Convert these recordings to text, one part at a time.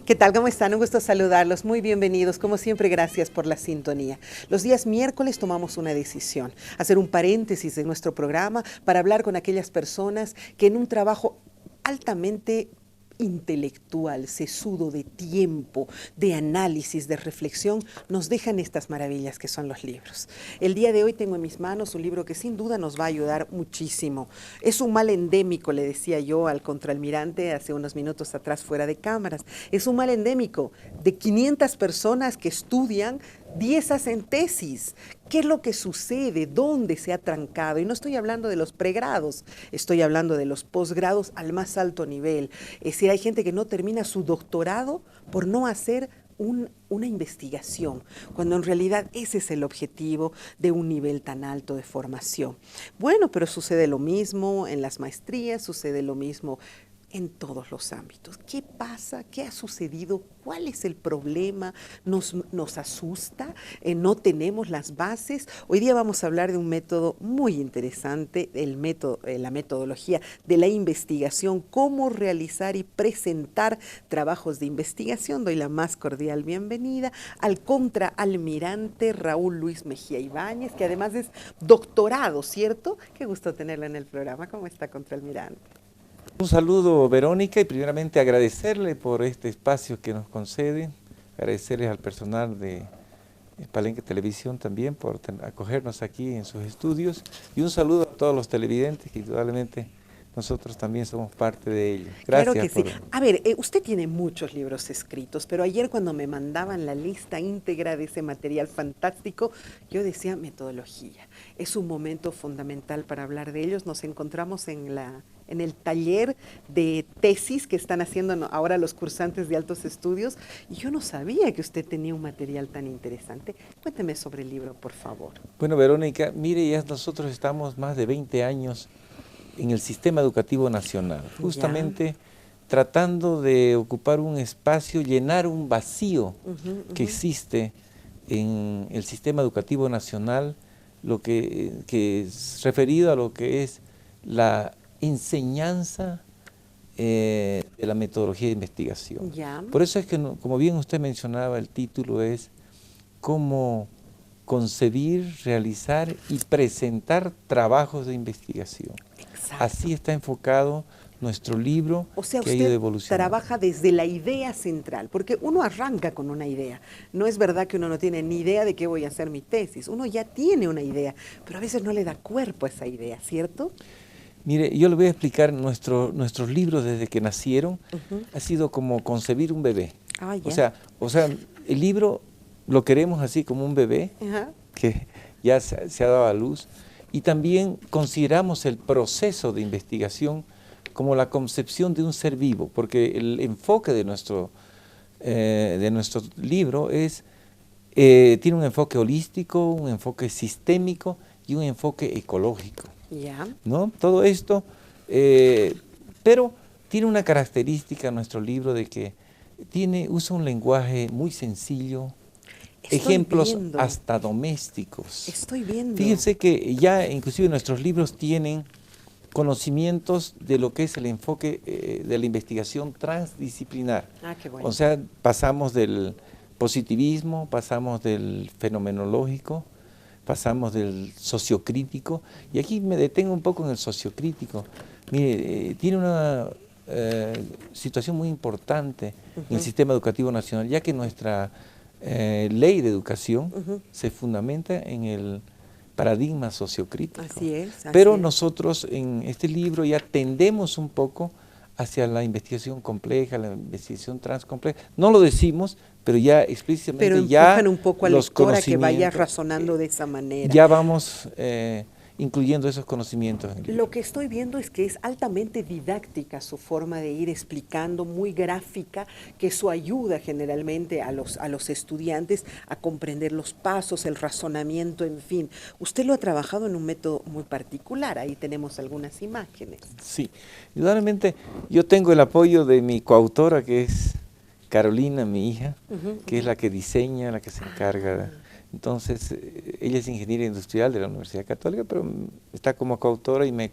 ¿Qué tal? ¿Cómo están? Un gusto saludarlos. Muy bienvenidos. Como siempre, gracias por la sintonía. Los días miércoles tomamos una decisión, hacer un paréntesis de nuestro programa para hablar con aquellas personas que en un trabajo altamente intelectual, sesudo de tiempo, de análisis, de reflexión, nos dejan estas maravillas que son los libros. El día de hoy tengo en mis manos un libro que sin duda nos va a ayudar muchísimo. Es un mal endémico, le decía yo al contraalmirante hace unos minutos atrás fuera de cámaras. Es un mal endémico de 500 personas que estudian, 10 hacen tesis. ¿Qué es lo que sucede? ¿Dónde se ha trancado? Y no estoy hablando de los pregrados, estoy hablando de los posgrados al más alto nivel. Es decir, hay gente que no termina su doctorado por no hacer una investigación, cuando en realidad ese es el objetivo de un nivel tan alto de formación. Bueno, pero sucede lo mismo en las maestrías, sucede lo mismo en todos los ámbitos. ¿Qué pasa? ¿Qué ha sucedido? ¿Cuál es el problema? ¿Nos asusta? ¿No tenemos las bases? Hoy día vamos a hablar de un método muy interesante, la metodología de la investigación, cómo realizar y presentar trabajos de investigación. Doy la más cordial bienvenida al contraalmirante Raúl Luis Mejía Ibáñez, que además es doctorado, ¿cierto? Qué gusto tenerlo en el programa. ¿Cómo está, contraalmirante? Un saludo, Verónica, y primeramente agradecerle por este espacio que nos concede, agradecerles al personal de Palenque Televisión también por acogernos aquí en sus estudios, y un saludo a todos los televidentes, que indudablemente nosotros también somos parte de ellos. Gracias. Claro que sí. A ver, usted tiene muchos libros escritos, pero ayer cuando me mandaban la lista íntegra de ese material fantástico, yo decía metodología. Es un momento fundamental para hablar de ellos. Nos encontramos en el taller de tesis que están haciendo ahora los cursantes de altos estudios, y yo no sabía que usted tenía un material tan interesante. Cuénteme sobre el libro, por favor. Bueno, Verónica, mire, ya nosotros estamos más de 20 años en el sistema educativo nacional, justamente tratando de ocupar un espacio, llenar un vacío que existe en el sistema educativo nacional, lo que es referido a lo que es la enseñanza de la metodología de investigación. Por eso es que, como bien usted mencionaba, el título es cómo concebir, realizar y presentar trabajos de investigación. Exacto. Así está enfocado nuestro libro. O sea, usted trabaja desde la idea central, porque uno arranca con una idea. No es verdad que uno no tiene ni idea de qué voy a hacer mi tesis. Uno ya tiene una idea, pero a veces no le da cuerpo a esa idea, ¿cierto? Mire, yo le voy a explicar nuestros libros desde que nacieron. Ha sido como concebir un bebé. O sea, el libro lo queremos así como un bebé que ya se ha dado a luz, y también consideramos el proceso de investigación como la concepción de un ser vivo, porque el enfoque de nuestro libro tiene un enfoque holístico, un enfoque sistémico y un enfoque ecológico. ¿No? Todo esto, pero tiene una característica nuestro libro de que usa un lenguaje muy sencillo, ejemplos hasta domésticos. Estoy viendo. Fíjense que ya inclusive nuestros libros tienen conocimientos de lo que es el enfoque de la investigación transdisciplinar. Qué bueno. O sea, pasamos del positivismo, pasamos del fenomenológico, pasamos del sociocrítico, y aquí me detengo un poco en el sociocrítico. Mire, tiene una situación muy importante en el sistema educativo nacional, ya que nuestra ley de educación se fundamenta en el paradigma sociocrítico. Así es. Pero nosotros en este libro ya tendemos un poco hacia la investigación compleja, la investigación transcompleja. No lo decimos, pero ya explícitamente ya un poco al lector a que vaya razonando de esa manera. Ya vamos incluyendo esos conocimientos en el libro. Lo que estoy viendo es que es altamente didáctica su forma de ir explicando, muy gráfica, que eso ayuda generalmente a los estudiantes a comprender los pasos, el razonamiento, en fin. Usted lo ha trabajado en un método muy particular, ahí tenemos algunas imágenes. Sí, indudablemente yo tengo el apoyo de mi coautora, que es Carolina, mi hija, que es la que diseña, la que se encarga. Entonces, ella es ingeniera industrial de la Universidad Católica, pero está como coautora y me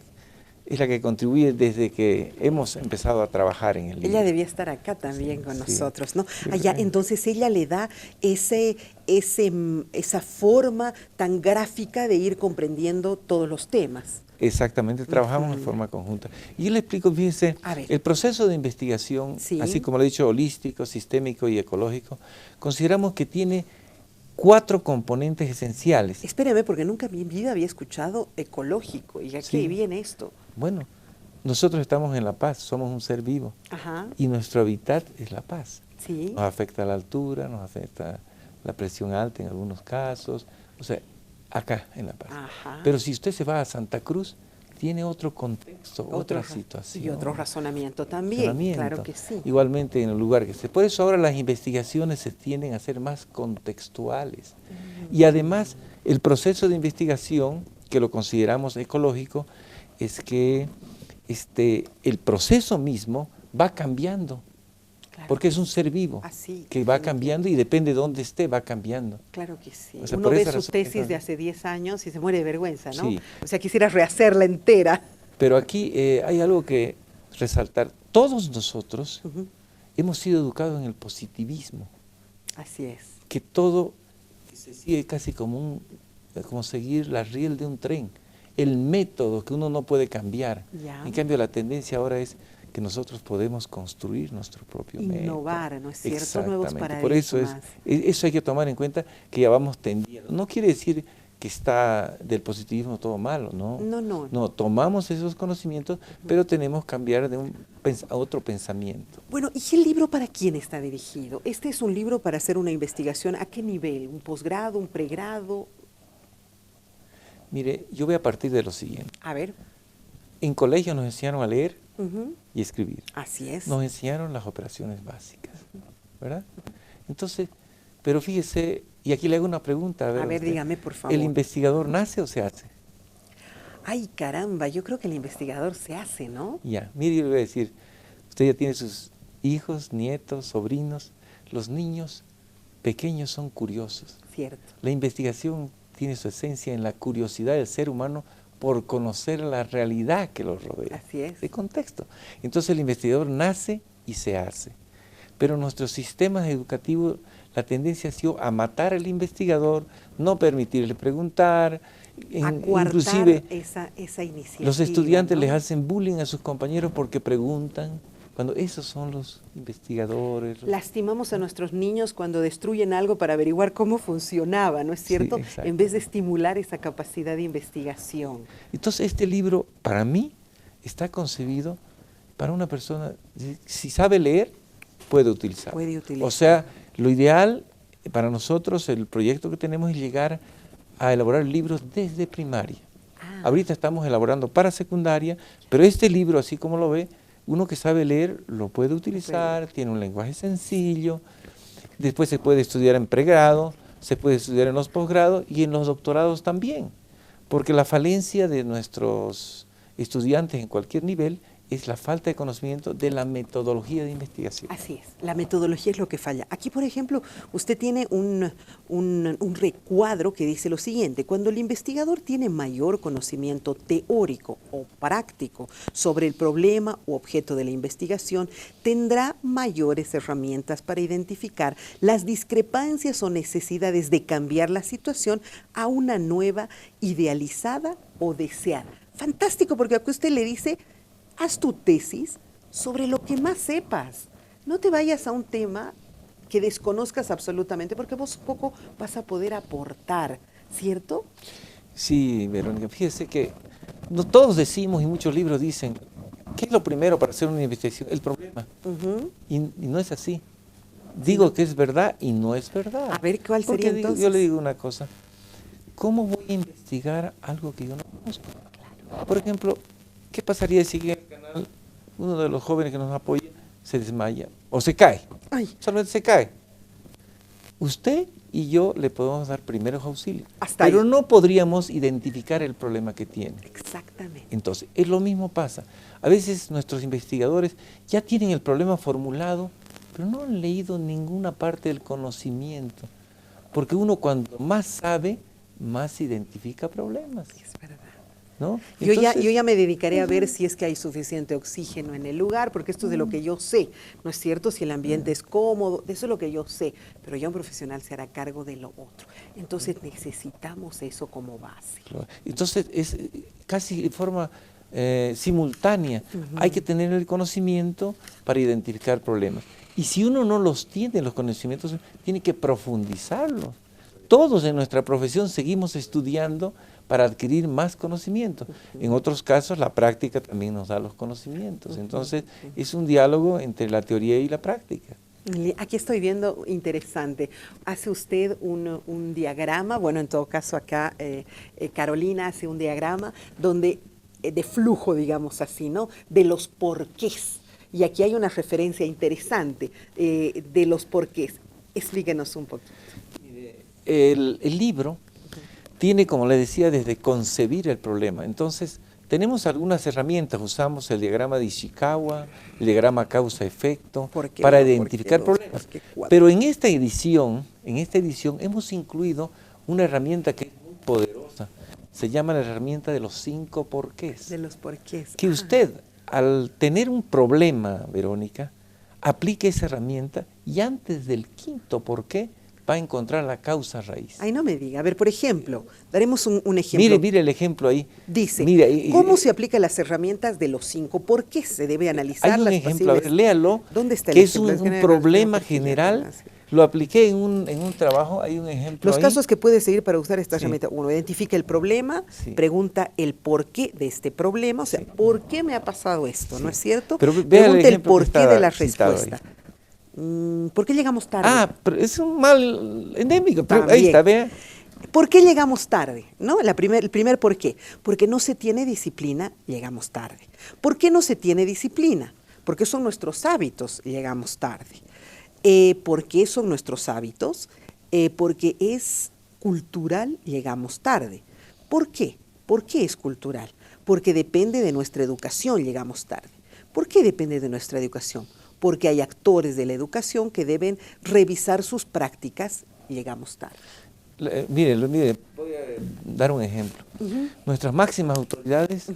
es la que contribuye desde que hemos empezado a trabajar en el libro. Ella debía estar acá también con sí. nosotros, ¿no? Allá, entonces ella le da esa forma tan gráfica de ir comprendiendo todos los temas. Exactamente, trabajamos en forma conjunta. Y yo le explico, fíjense, el proceso de investigación, así como lo he dicho, holístico, sistémico y ecológico, consideramos que tiene 4 componentes esenciales. Espéreme, porque nunca en mi vida había escuchado ecológico. ¿Y a qué viene esto? Bueno, nosotros estamos en la paz, somos un ser vivo. Ajá. Y nuestro hábitat es la paz. Sí. Nos afecta la altura, nos afecta la presión alta en algunos casos, o sea, acá en La Paz. Ajá. Pero si usted se va a Santa Cruz, tiene otro contexto, otra situación. Y otro razonamiento también, claro que sí. Igualmente en el lugar que esté. Por eso ahora las investigaciones se tienden a ser más contextuales. Y además, el proceso de investigación, que lo consideramos ecológico, es que el proceso mismo va cambiando. Claro, porque es un ser vivo que va cambiando y depende de dónde esté, va cambiando. Claro que sí. O sea, uno ve su tesis de hace 10 años y se muere de vergüenza, ¿no? Sí. O sea, quisiera rehacerla entera. Pero aquí hay algo que resaltar. Todos nosotros hemos sido educados en el positivismo. Así es. Que todo se sigue casi como seguir la riel de un tren. El método que uno no puede cambiar. Ya. En cambio, la tendencia ahora es que nosotros podemos construir nuestro propio método. Innovar, ¿no es cierto? Nuevos paradigmas. Por eso eso hay que tomar en cuenta que ya vamos tendiendo. No quiere decir que está del positivismo todo malo, ¿no? No. No, tomamos esos conocimientos, pero tenemos que cambiar a otro pensamiento. Bueno, ¿y el libro para quién está dirigido? ¿Este es un libro para hacer una investigación a qué nivel? ¿Un posgrado, un pregrado? Mire, yo voy a partir de lo siguiente. A ver. En colegio nos enseñaron a leer y escribir. Así es. Nos enseñaron las operaciones básicas, ¿verdad? Entonces, pero fíjese, y aquí le hago una pregunta. A ver, dígame, por favor. ¿El investigador nace o se hace? Ay, caramba, yo creo que el investigador se hace, ¿no? Ya, mire, yo le voy a decir, usted ya tiene sus hijos, nietos, sobrinos. Los niños pequeños son curiosos. Cierto. La investigación tiene su esencia en la curiosidad del ser humano por conocer la realidad que los rodea. Así es. De contexto. Entonces el investigador nace y se hace. Pero nuestros sistemas educativos, la tendencia ha sido a matar al investigador, no permitirle preguntar, inclusive esa iniciativa, los estudiantes, ¿no?, les hacen bullying a sus compañeros porque preguntan, cuando esos son los investigadores. Lastimamos a nuestros niños cuando destruyen algo para averiguar cómo funcionaba, ¿no es cierto? Sí, en vez de estimular esa capacidad de investigación. Entonces este libro, para mí, está concebido para una persona, si sabe leer, puede utilizar. O sea, lo ideal para nosotros, el proyecto que tenemos es llegar a elaborar libros desde primaria. Ahorita estamos elaborando para secundaria, pero este libro, así como lo ve, uno que sabe leer lo puede utilizar, tiene un lenguaje sencillo, después se puede estudiar en pregrado, se puede estudiar en los posgrados y en los doctorados también, porque la falencia de nuestros estudiantes en cualquier nivel es la falta de conocimiento de la metodología de investigación. Así es, la metodología es lo que falla. Aquí, por ejemplo, usted tiene un recuadro que dice lo siguiente: cuando el investigador tiene mayor conocimiento teórico o práctico sobre el problema o objeto de la investigación, tendrá mayores herramientas para identificar las discrepancias o necesidades de cambiar la situación a una nueva, idealizada o deseada. Fantástico, porque aquí usted le dice: haz tu tesis sobre lo que más sepas. No te vayas a un tema que desconozcas absolutamente, porque vos poco vas a poder aportar, ¿cierto? Sí, Verónica, fíjese que no todos decimos, y muchos libros dicen, ¿qué es lo primero para hacer una investigación? El problema. Y no es así. Digo que es verdad y no es verdad. A ver, ¿cuál sería entonces? Yo le digo una cosa. ¿Cómo voy a investigar algo que yo no conozco? Claro. Por ejemplo, ¿qué pasaría si en el canal uno de los jóvenes que nos apoya se desmaya o se cae? Ay. Solamente se cae. Usted y yo le podemos dar primeros auxilios, hasta pero ahí no podríamos identificar el problema que tiene. Exactamente. Entonces, es lo mismo pasa. A veces nuestros investigadores ya tienen el problema formulado, pero no han leído ninguna parte del conocimiento, porque uno cuando más sabe, más identifica problemas. Es verdad. ¿no? Yo ya me dedicaré a ver si es que hay suficiente oxígeno en el lugar, porque esto es de lo que yo sé, ¿no es cierto? Si el ambiente es cómodo, de eso es lo que yo sé, pero ya un profesional se hará cargo de lo otro. Entonces necesitamos eso como base. Entonces es casi de forma simultánea. Hay que tener el conocimiento para identificar problemas. Y si uno no los tiene, los conocimientos, tiene que profundizarlos. Todos en nuestra profesión seguimos estudiando para adquirir más conocimiento. En otros casos, la práctica también nos da los conocimientos. Entonces, es un diálogo entre la teoría y la práctica. Aquí estoy viendo, interesante, hace usted un diagrama, bueno, en todo caso acá Carolina hace un diagrama donde de flujo, digamos así, ¿no? De los porqués. Y aquí hay una referencia interesante de los porqués. Explíquenos un poquito. El libro tiene, como le decía, desde concebir el problema. Entonces, tenemos algunas herramientas, usamos el diagrama de Ishikawa, el diagrama causa-efecto, para identificar problemas. Pero en esta edición hemos incluido una herramienta que es muy poderosa. Se llama la herramienta de los 5 porqués. De los porqués. Que usted, al tener un problema, Verónica, aplique esa herramienta y antes del 5º porqué, va a encontrar la causa raíz. Ay, no me diga. A ver, por ejemplo, daremos un ejemplo. Mire el ejemplo ahí. Dice, ¿cómo se aplican las herramientas de los 5? ¿Por qué se debe analizar hay un ejemplo, a ver, léalo, ¿Dónde está el que ejemplo? es un problema general. Lo apliqué en un trabajo, hay un ejemplo Los ahí. casos que puede seguir para usar esta herramienta. Uno, identifica el problema, pregunta el porqué de este problema, o sea, ¿por qué me ha pasado esto? ¿No es cierto? Pero pregunta el porqué de la respuesta. ¿Por qué llegamos tarde? Pero es un mal endémico, pero ahí está, vea. ¿Por qué llegamos tarde? ¿No? El primer por qué. Porque no se tiene disciplina, llegamos tarde. ¿Por qué no se tiene disciplina? Porque son nuestros hábitos, llegamos tarde. ¿Por qué son nuestros hábitos? Porque es cultural, llegamos tarde. ¿Por qué? ¿Por qué es cultural? Porque depende de nuestra educación, llegamos tarde. ¿Por qué depende de nuestra educación? Porque hay actores de la educación que deben revisar sus prácticas y llegamos tarde. Mire, voy a dar un ejemplo. Nuestras máximas autoridades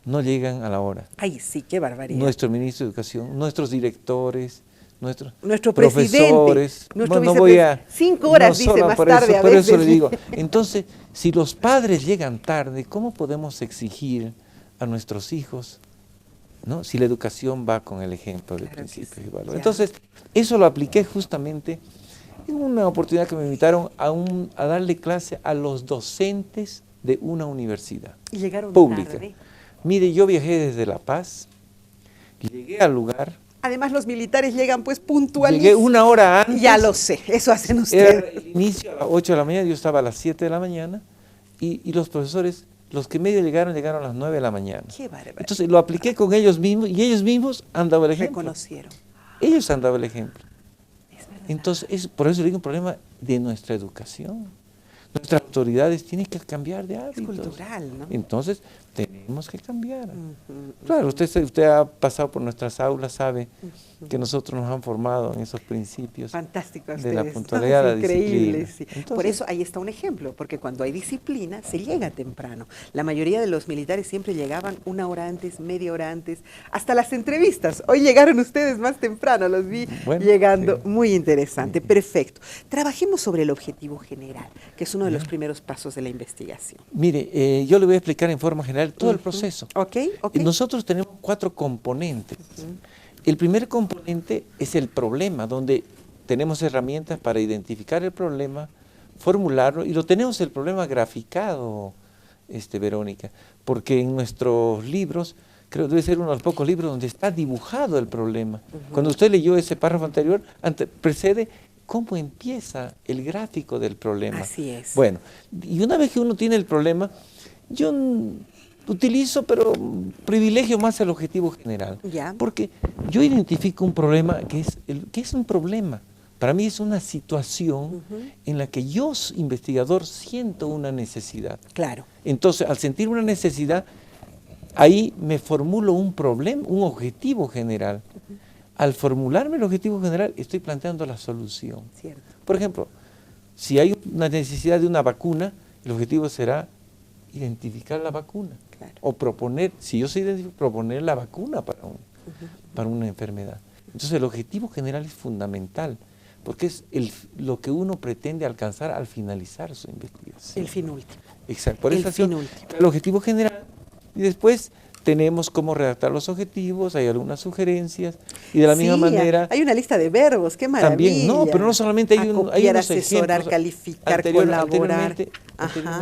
no llegan a la hora. Ay, sí, qué barbaridad. Nuestro ministro de Educación, nuestros directores, nuestro profesores. Nuestro no voy a 5 horas, no dice, más tarde a veces. Por eso le digo. Entonces, si los padres llegan tarde, ¿cómo podemos exigir a nuestros hijos, ¿no? Si la educación va con el ejemplo de principios y valores? Entonces, eso lo apliqué justamente en una oportunidad que me invitaron a darle clase a los docentes de una universidad ¿Y llegaron pública. Tarde? Mire, yo viajé desde La Paz, llegué al lugar. Además, los militares llegan pues puntuales. Llegué 1 hora antes. Ya lo sé, eso hacen ustedes. Era el inicio a las 8 de la mañana, yo estaba a las 7 de la mañana y los profesores, los que medio llegaron a las 9 de la mañana. Qué barbaridad. Entonces lo apliqué con ellos mismos y ellos mismos han dado el ejemplo. Reconocieron. Ellos han dado el ejemplo. Entonces, por eso digo un problema de nuestra educación. Nuestras autoridades tienen que cambiar de hábitos. Es cultural, ¿no? Entonces, tenemos que cambiar. Claro, usted ha pasado por nuestras aulas, sabe que nosotros nos han formado en esos principios. Fantástico, de la puntualidad, la increíble, disciplina. sí. Entonces, por eso ahí está un ejemplo, porque cuando hay disciplina se llega temprano. La mayoría de los militares siempre llegaban 1 hora antes, media hora antes, hasta las entrevistas. Hoy llegaron ustedes más temprano, los vi llegando. Sí. Muy interesante, perfecto. Trabajemos sobre el objetivo general, que es uno de los primeros pasos de la investigación. Mire, yo le voy a explicar en forma general todo el proceso. Okay. Nosotros tenemos 4 componentes. El primer componente es el problema, donde tenemos herramientas para identificar el problema, formularlo, y lo tenemos el problema graficado, Verónica, porque en nuestros libros, creo que debe ser uno de los pocos libros donde está dibujado el problema. Cuando usted leyó ese párrafo anterior, precede cómo empieza el gráfico del problema. Así es. Bueno, y una vez que uno tiene el problema, yo utilizo, pero privilegio más el objetivo general. Porque yo identifico un problema que es un problema. Para mí es una situación en la que yo, investigador, siento una necesidad. Claro. Entonces, al sentir una necesidad, ahí me formulo un problema, un objetivo general. Al formularme el objetivo general, estoy planteando la solución. Cierto. Por ejemplo, si hay una necesidad de una vacuna, el objetivo será identificar la vacuna. Claro. O proponer, si yo sé identificar, proponer la vacuna para una enfermedad. Entonces el objetivo general es fundamental, porque es lo que uno pretende alcanzar al finalizar su investigación. El fin último. Exacto. Por eso fin último. el objetivo general, y después tenemos cómo redactar los objetivos, hay algunas sugerencias, y de la misma manera... hay una lista de verbos, qué maravilla. También, no, pero no solamente hay unos asesorar, ejemplos, calificar, colaborar.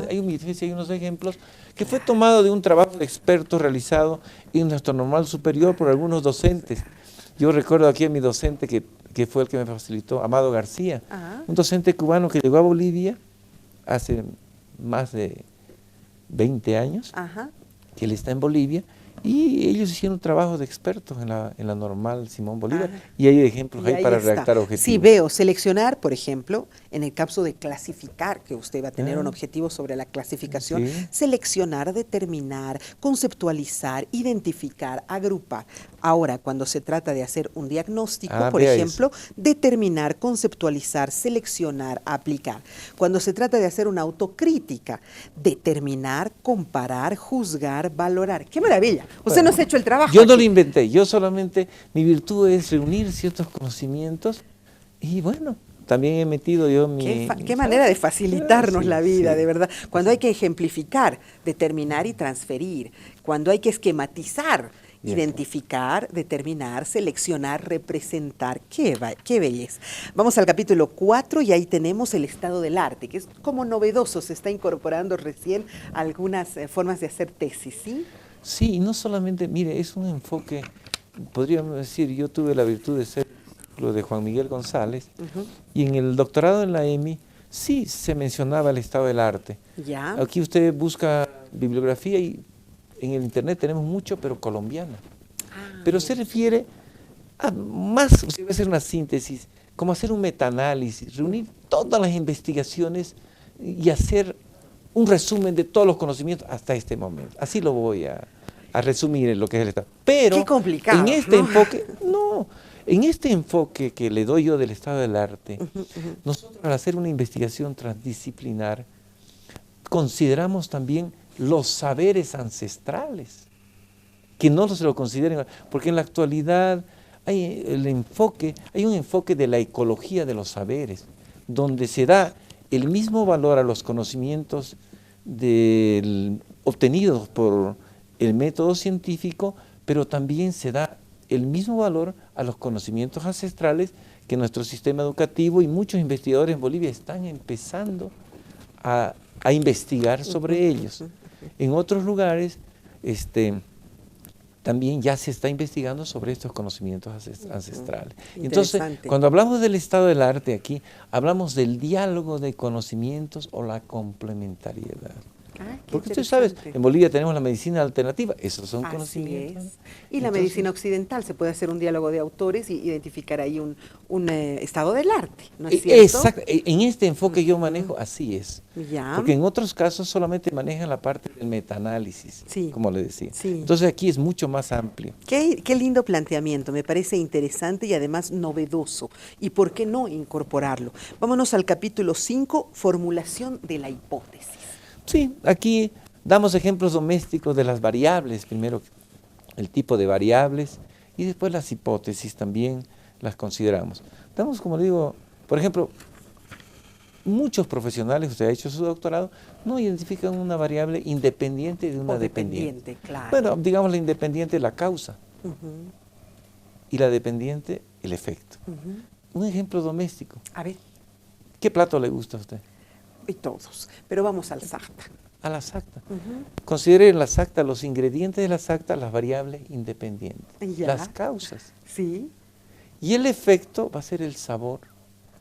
Hay unos ejemplos que fue tomado de un trabajo de expertos realizado en nuestro normal superior por algunos docentes. Yo recuerdo aquí a mi docente que fue el que me facilitó, Amado García, un docente cubano que llegó a Bolivia hace más de 20 años, que él está en Bolivia, y ellos hicieron trabajo de expertos en la normal Simón Bolívar, y hay ejemplos ahí para redactar objetivos. Sí, veo, seleccionar, por ejemplo, en el caso de clasificar, que usted va a tener un objetivo sobre la clasificación, seleccionar, determinar, conceptualizar, identificar, agrupar. Ahora, cuando se trata de hacer un diagnóstico, por ejemplo, determinar, conceptualizar, seleccionar, aplicar. Cuando se trata de hacer una autocrítica, determinar, comparar, juzgar, valorar. ¡Qué maravilla! Usted nos ha hecho el trabajo. Yo no lo inventé, yo solamente, mi virtud es reunir ciertos conocimientos y bueno, también he metido yo Qué manera de facilitarnos la vida, de verdad. Cuando hay que ejemplificar, determinar y transferir. Cuando hay que esquematizar, identificar, determinar, seleccionar, representar. Qué belleza. Vamos al capítulo 4 y ahí tenemos el estado del arte, que es como novedoso, se está incorporando recién algunas formas de hacer tesis, ¿sí? Sí, y no solamente, mire, es un enfoque, podríamos decir, yo tuve la virtud de ser lo de Juan Miguel González, y en el doctorado en la EMI sí se mencionaba el estado del arte. Aquí usted busca bibliografía y en el internet tenemos mucho, pero colombiana. Pero se refiere a más, usted va a hacer una síntesis, como hacer un metaanálisis, reunir todas las investigaciones y hacer un resumen de todos los conocimientos hasta este momento. Así lo voy a resumir en lo que es el estado. Pero qué complicado, en este enfoque, en este enfoque que le doy yo del estado del arte, nosotros al hacer una investigación transdisciplinar, consideramos también los saberes ancestrales, que no se lo consideren, porque en la actualidad hay un enfoque de la ecología de los saberes, donde se da el mismo valor a los conocimientos obtenidos por el método científico, pero también se da el mismo valor a los conocimientos ancestrales que nuestro sistema educativo y muchos investigadores en Bolivia están empezando a investigar sobre ellos. En otros lugares también ya se está investigando sobre estos conocimientos ancestrales. Entonces, cuando hablamos del estado del arte aquí, hablamos del diálogo de conocimientos o la complementariedad. Porque usted sabe, en Bolivia tenemos la medicina alternativa, esos son conocimientos. Y la medicina occidental, se puede hacer un diálogo de autores y identificar ahí un estado del arte, ¿no es cierto? Exacto, en este enfoque yo manejo, así es. Porque en otros casos solamente manejan la parte del metaanálisis, como le decía. Entonces aquí es mucho más amplio. Qué lindo planteamiento, me parece interesante y además novedoso. ¿Y por qué no incorporarlo? Vámonos al capítulo 5, formulación de la hipótesis. Sí, aquí damos ejemplos domésticos de las variables, primero el tipo de variables y después las hipótesis también las consideramos. Damos, como digo, por ejemplo, muchos profesionales, usted ha hecho su doctorado, no identifican una variable independiente de una dependiente. Claro. Bueno, digamos la independiente la causa y la dependiente el efecto. Un ejemplo doméstico. A ver. ¿Qué plato le gusta a usted? Y todos, pero vamos al SACTA. A la SACTA. Considere en la SACTA los ingredientes de la SACTA, las variables independientes, las causas. Sí. Y el efecto va a ser el sabor,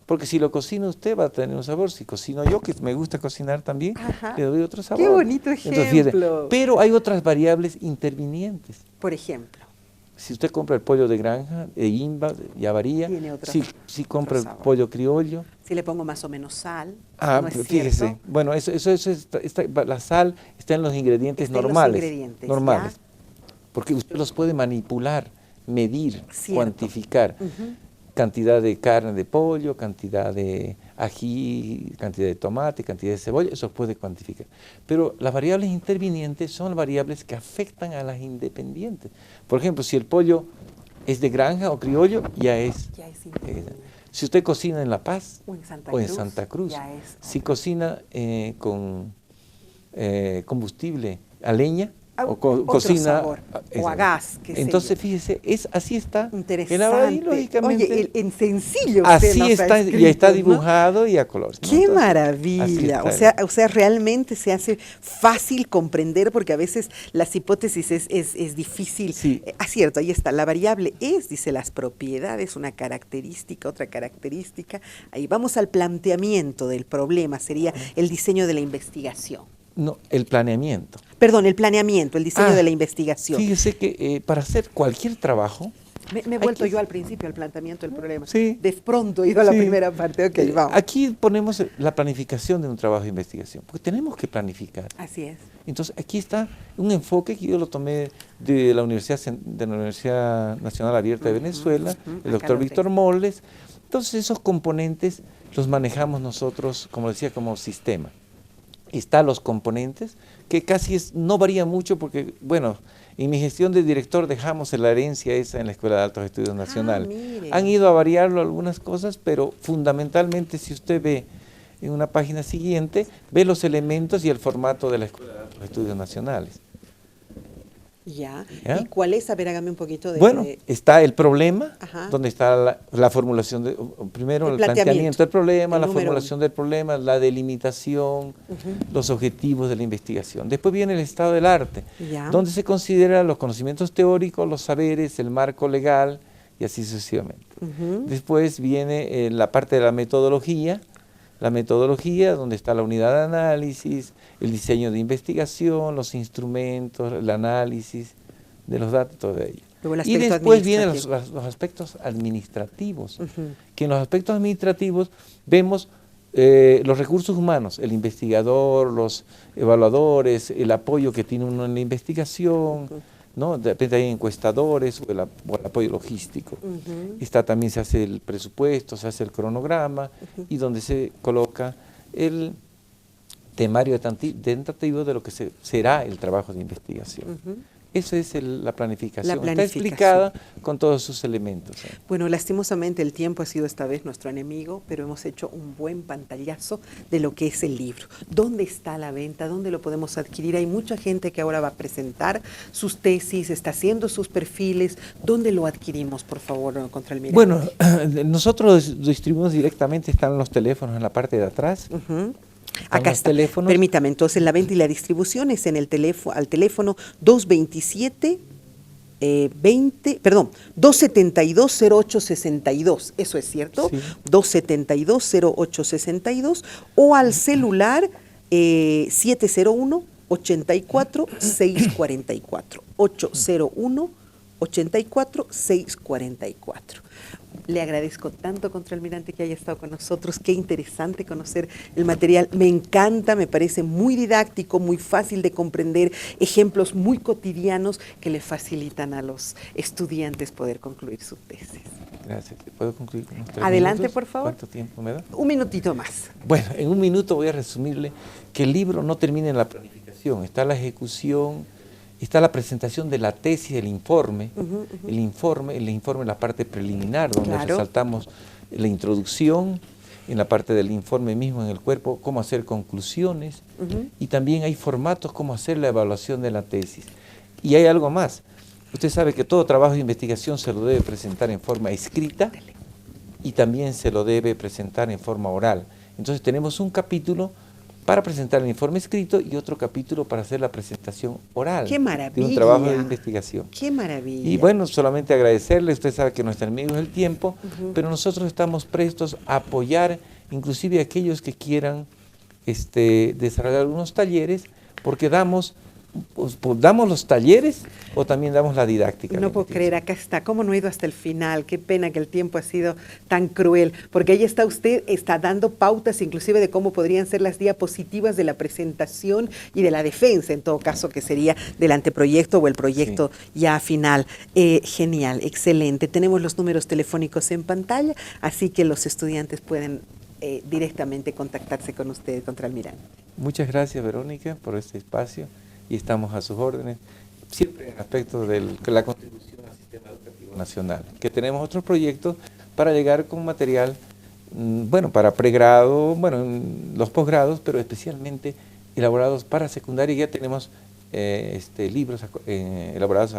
porque si lo cocina usted va a tener un sabor, si cocino yo, que me gusta cocinar también, le doy otro sabor. Qué bonito ejemplo. Entonces, pero hay otras variables intervinientes. Por ejemplo. Si usted compra el pollo de granja, de Imba, ya varía. Si compra el pollo criollo. Si le pongo más o menos sal. ¿No es fíjese. Cierto? Bueno, la sal está en los ingredientes normales. Porque usted los puede manipular, medir, cuantificar. cantidad de carne de pollo, cantidad de ají, cantidad de tomate, cantidad de cebolla, eso puede cuantificar. Pero las variables intervinientes son variables que afectan a las independientes. Por ejemplo, si el pollo es de granja o criollo, ya es si usted cocina en La Paz o en Santa Cruz, si cocina con combustible a leña, o cocina sabor, o a gas. Entonces, fíjese, así está. Interesante. Y, lógicamente, oye, en sencillo. Así está, escrito, ya está dibujado, ¿no? Y a color. ¡Qué Entonces, maravilla! O sea, realmente se hace fácil comprender, porque a veces las hipótesis es difícil. Sí. Cierto, ahí está. La variable dice las propiedades, una característica, otra característica. Ahí vamos al planteamiento del problema, sería el diseño de la investigación. No, el planeamiento. Perdón, el planeamiento, el diseño de la investigación. Fíjese que para hacer cualquier trabajo... Me he vuelto yo al principio al planteamiento del problema. Sí. De pronto he ido a la primera parte. Okay, vamos. Aquí ponemos la planificación de un trabajo de investigación, porque tenemos que planificar. Así es. Entonces, aquí está un enfoque que yo lo tomé de la Universidad Nacional Abierta de Venezuela, el doctor Víctor Moldes. Entonces, esos componentes los manejamos nosotros, como decía, como sistema. Están los componentes, que casi no varía mucho porque, bueno, en mi gestión de director dejamos la herencia esa en la Escuela de Altos Estudios Nacional. Han ido a variarlo algunas cosas, pero fundamentalmente si usted ve en una página siguiente, ve los elementos y el formato de la Escuela de Altos Estudios Nacionales. ¿Ya? ¿Y cuál es? A ver, hágame un poquito de... Bueno, está el problema, donde está la formulación, primero el planteamiento del problema, la formulación del problema, la delimitación, los objetivos de la investigación. Después viene el estado del arte, donde se consideran los conocimientos teóricos, los saberes, el marco legal y así sucesivamente. Después viene la parte de la metodología, donde está la unidad de análisis, el diseño de investigación, los instrumentos, el análisis de los datos, todo ello. Y después vienen los aspectos administrativos, que en los aspectos administrativos vemos los recursos humanos, el investigador, los evaluadores, el apoyo que tiene uno en la investigación, ¿no? De repente hay encuestadores o el apoyo logístico. También se hace el presupuesto, se hace el cronograma y donde se coloca el temario tentativo de lo que será el trabajo de investigación. Esa es la planificación. Está explicada con todos sus elementos. Bueno, lastimosamente el tiempo ha sido esta vez nuestro enemigo, pero hemos hecho un buen pantallazo de lo que es el libro. ¿Dónde está la venta? ¿Dónde lo podemos adquirir? Hay mucha gente que ahora va a presentar sus tesis, está haciendo sus perfiles. ¿Dónde lo adquirimos, por favor, Contralmirante? Bueno, nosotros distribuimos directamente, están los teléfonos en la parte de atrás. Acá está. Permítame, entonces la venta y la distribución es en el teléfono, al teléfono 272-0862, eso es cierto, sí. 272-0862, o al celular 701-84-644, 801-84-644. Le agradezco tanto, Contralmirante, que haya estado con nosotros. Qué interesante conocer el material. Me encanta, me parece muy didáctico, muy fácil de comprender, ejemplos muy cotidianos que le facilitan a los estudiantes poder concluir su tesis. Gracias. ¿Puedo concluir con unos 3 Adelante, minutos? por favor. ¿Cuánto tiempo me da? Un minutito más. Bueno, en un minuto voy a resumirle que el libro no termina en la planificación, está la ejecución, está la presentación de la tesis, del informe, el informe, la parte preliminar, donde resaltamos la introducción, en la parte del informe mismo, en el cuerpo, cómo hacer conclusiones, y también hay formatos, cómo hacer la evaluación de la tesis. Y hay algo más, usted sabe que todo trabajo de investigación se lo debe presentar en forma escrita, y también se lo debe presentar en forma oral. Entonces tenemos un capítulo para presentar el informe escrito y otro capítulo para hacer la presentación oral. ¡Qué maravilla! De un trabajo de investigación. ¡Qué maravilla! Y bueno, solamente agradecerle, usted sabe que nuestro enemigo es el tiempo, pero nosotros estamos prestos a apoyar inclusive a aquellos que quieran desarrollar algunos talleres, porque damos pues, damos los talleres o también damos la didáctica. No puedo creer, acá está. ¿Cómo no he ido hasta el final? Qué pena que el tiempo ha sido tan cruel, porque ahí está usted, está dando pautas inclusive de cómo podrían ser las diapositivas de la presentación y de la defensa, en todo caso, que sería del anteproyecto o el proyecto ya final. Genial, excelente. Tenemos los números telefónicos en pantalla, así que los estudiantes pueden directamente contactarse con usted, contraalmirante. Muchas gracias, Verónica, por este espacio y estamos a sus órdenes, siempre en aspecto de la contribución al sistema educativo nacional, que tenemos otros proyectos para llegar con material, bueno, para pregrado, bueno, los posgrados, pero especialmente elaborados para secundaria. Ya tenemos libros elaborados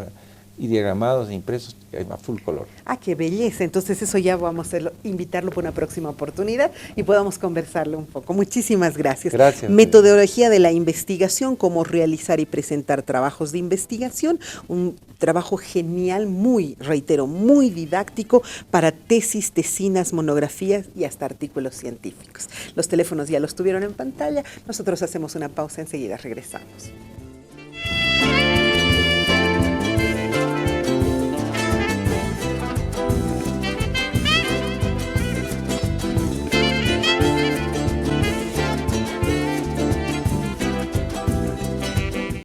y diagramados e impresos a full color. Ah, qué belleza. Entonces eso ya vamos a invitarlo por una próxima oportunidad y podamos conversarlo un poco. Muchísimas gracias. Gracias. Metodología de la investigación, cómo realizar y presentar trabajos de investigación. Un trabajo genial, muy, reitero, muy didáctico para tesis, tesinas, monografías y hasta artículos científicos. Los teléfonos ya los tuvieron en pantalla. Nosotros hacemos una pausa, enseguida regresamos.